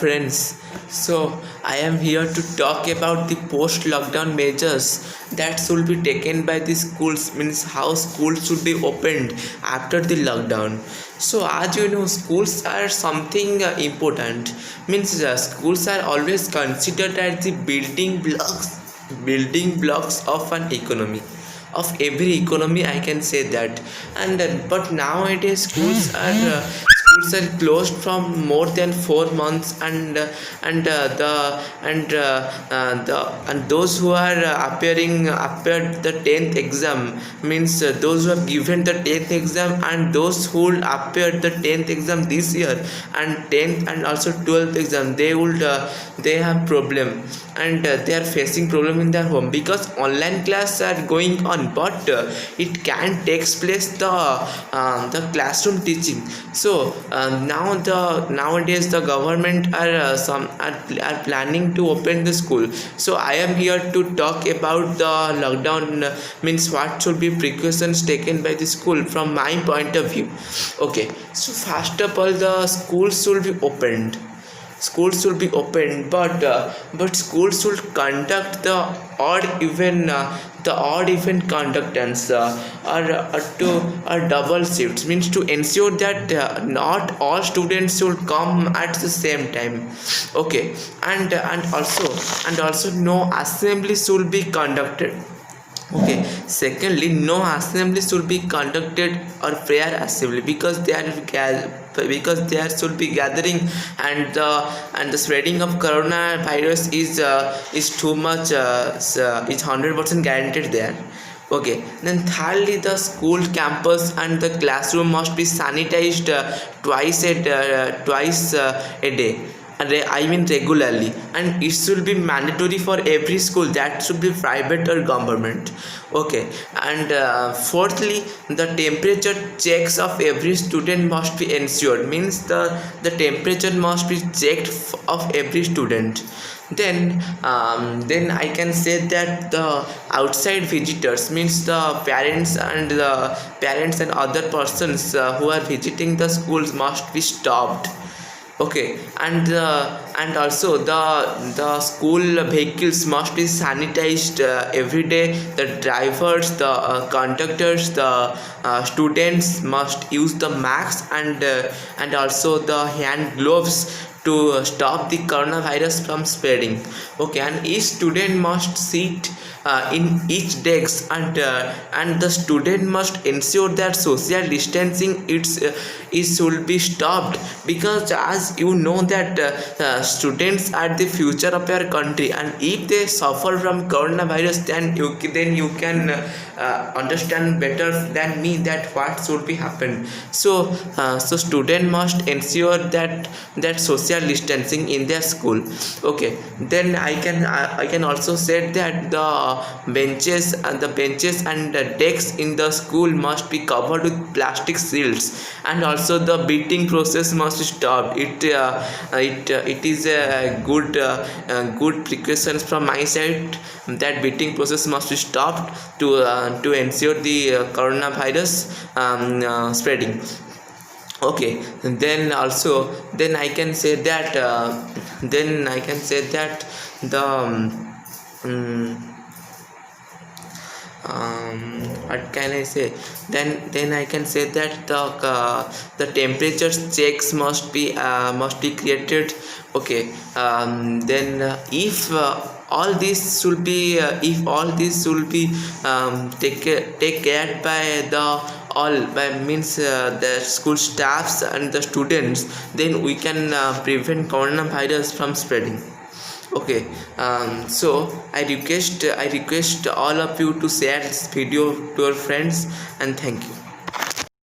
friends. So I am here to talk about the post-lockdown measures that should be taken by the schools, means how schools should be opened after the lockdown. So as you know, schools are something important. Means schools are always considered as the building blocks of an economy, of every economy, I can say that. And but nowadays schools are closed from more than 4 months, and those who are appeared the 10th exam, means those who have given the 10th exam and those who will appear the 10th exam this year, and 10th and also 12th exam, they have problem, and they are facing problem in their home because online class are going on, but it can takes place the classroom teaching. So nowadays the government are planning to open the school. So I am here to talk about the lockdown, means what should be precautions taken by the school from my point of view. Okay, so first of all, the schools should be opened. Schools should be opened, but schools should conduct the odd even conductance, or double shifts, means to ensure that not all students should come at the same time. Okay, and also no assembly should be conducted. Okay, secondly, no assembly should be conducted or prayer assembly, because there should be gathering, and the spreading of coronavirus is too much, is 100% guaranteed there. Okay, then thirdly, the school campus and the classroom must be sanitized twice a day. I mean regularly, and it should be mandatory for every school, that should be private or government. Okay, and fourthly, the temperature checks of every student must be ensured, means the temperature must be checked of every student. Then I can say that the outside visitors, means the parents and other persons who are visiting the schools must be stopped. Okay, and also the school vehicles must be sanitized every day. The drivers, the conductors, the students must use the masks, and also the hand gloves to stop the coronavirus from spreading. Okay, and each student must sit in each desk, and the student must ensure that social distancing it should be stopped, because as you know that students are the future of your country, and if they suffer from coronavirus, then you can understand better than me that what should be happen. So student must ensure that social distancing in their school. Okay, then I can also say that the benches and the desks in the school must be covered with plastic shields, and also the beating process must be stopped. It is a good precautions from my side, that beating process must be stopped to ensure the coronavirus spreading. Okay, then I can say that the what can I say? Then I can say that the temperature checks must be created. Okay, then if all this should be take care by the school staffs and the students, then we can prevent coronavirus from spreading. Okay, so I request all of you to share this video to your friends, and thank you.